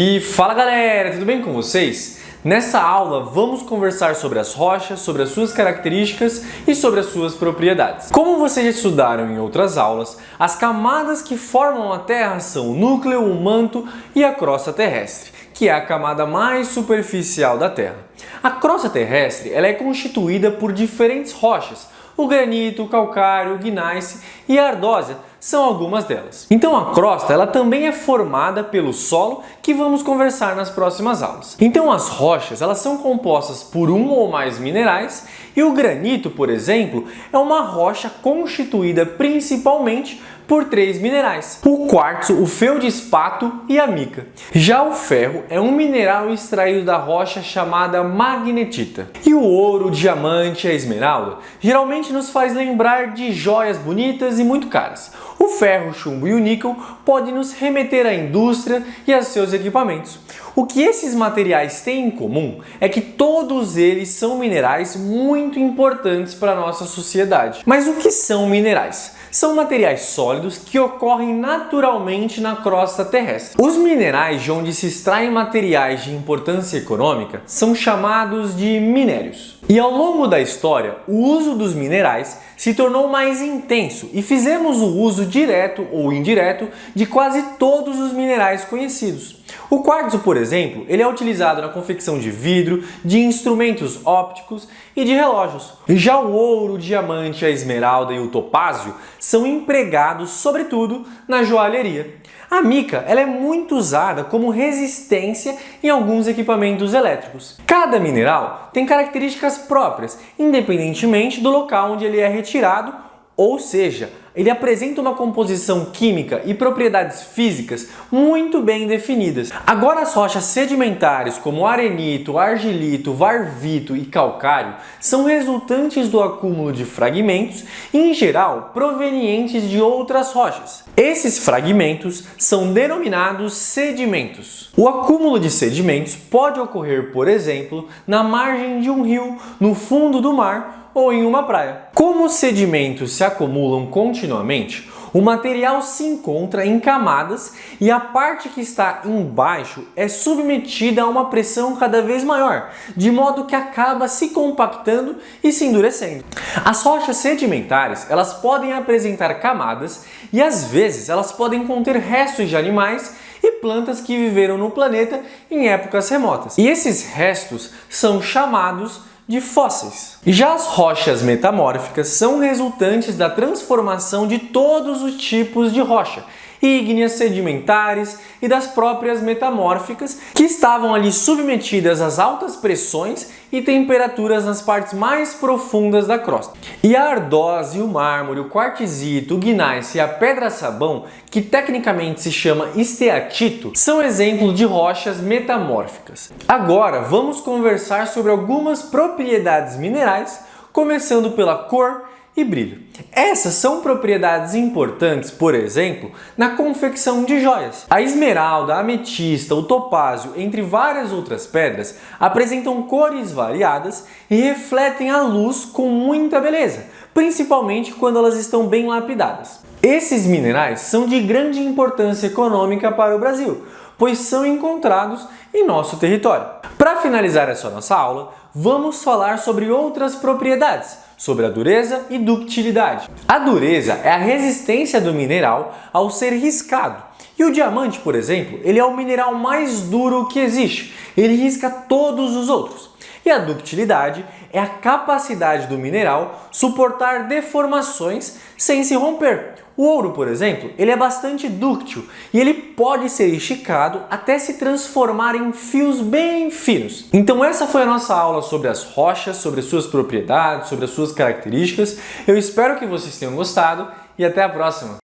E fala galera, tudo bem com vocês? Nessa aula vamos conversar sobre as rochas, sobre as suas características e sobre as suas propriedades. Como vocês já estudaram em outras aulas, as camadas que formam a Terra são o núcleo, o manto e a crosta terrestre, que é a camada mais superficial da Terra. A crosta terrestre ela é constituída por diferentes rochas. O granito, o calcário, o gneiss e a ardósia são algumas delas. Então a crosta ela também é formada pelo solo, que vamos conversar nas próximas aulas. Então as rochas elas são compostas por um ou mais minerais e o granito, por exemplo, é uma rocha constituída principalmente por 3 minerais: o quartzo, o feldspato e a mica. Já o ferro é um mineral extraído da rocha chamada magnetita. E o ouro, o diamante e a esmeralda geralmente nos faz lembrar de joias bonitas e muito caras. O ferro, o chumbo e o níquel podem nos remeter à indústria e a seus equipamentos. O que esses materiais têm em comum é que todos eles são minerais muito importantes para a nossa sociedade. Mas o que são minerais? São materiais sólidos que ocorrem naturalmente na crosta terrestre. Os minerais de onde se extraem materiais de importância econômica são chamados de minérios. E ao longo da história, o uso dos minerais se tornou mais intenso e fizemos o uso direto ou indireto de quase todos os minerais conhecidos. O quartzo, por exemplo, ele é utilizado na confecção de vidro, de instrumentos ópticos e de relógios. Já o ouro, o diamante, a esmeralda e o topázio são empregados, sobretudo, na joalheria. A mica ela é muito usada como resistência em alguns equipamentos elétricos. Cada mineral tem características próprias, independentemente do local onde ele é retirado, ou seja, ele apresenta uma composição química e propriedades físicas muito bem definidas. Agora, as rochas sedimentares como arenito, argilito, varvito e calcário são resultantes do acúmulo de fragmentos, em geral provenientes de outras rochas. Esses fragmentos são denominados sedimentos. O acúmulo de sedimentos pode ocorrer, por exemplo, na margem de um rio, no fundo do mar ou em uma praia. Como os sedimentos se acumulam continuamente, o material se encontra em camadas e a parte que está embaixo é submetida a uma pressão cada vez maior, de modo que acaba se compactando e se endurecendo. As rochas sedimentares, elas podem apresentar camadas e às vezes elas podem conter restos de animais e plantas que viveram no planeta em épocas remotas. E esses restos são chamados de fósseis. Já as rochas metamórficas são resultantes da transformação de todos os tipos de rocha, ígneas, sedimentares e das próprias metamórficas, que estavam ali submetidas às altas pressões e temperaturas nas partes mais profundas da crosta. E a ardósia, o mármore, o quartzito, o gneiss e a pedra-sabão, que tecnicamente se chama esteatito, são exemplos de rochas metamórficas. Agora vamos conversar sobre algumas propriedades minerais, começando pela cor e brilho. Essas são propriedades importantes, por exemplo, na confecção de joias. A esmeralda, a ametista, o topázio, entre várias outras pedras, apresentam cores variadas e refletem a luz com muita beleza, principalmente quando elas estão bem lapidadas. Esses minerais são de grande importância econômica para o Brasil, pois são encontrados em nosso território. Para finalizar essa nossa aula, vamos falar sobre outras propriedades, sobre a dureza e ductilidade. A dureza é a resistência do mineral ao ser riscado. E o diamante, por exemplo, ele é o mineral mais duro que existe. Ele risca todos os outros. E a ductilidade é a capacidade do mineral suportar deformações sem se romper. O ouro, por exemplo, ele é bastante dúctil e ele pode ser esticado até se transformar em fios bem finos. Então essa foi a nossa aula sobre as rochas, sobre as suas propriedades, sobre as suas características. Eu espero que vocês tenham gostado e até a próxima!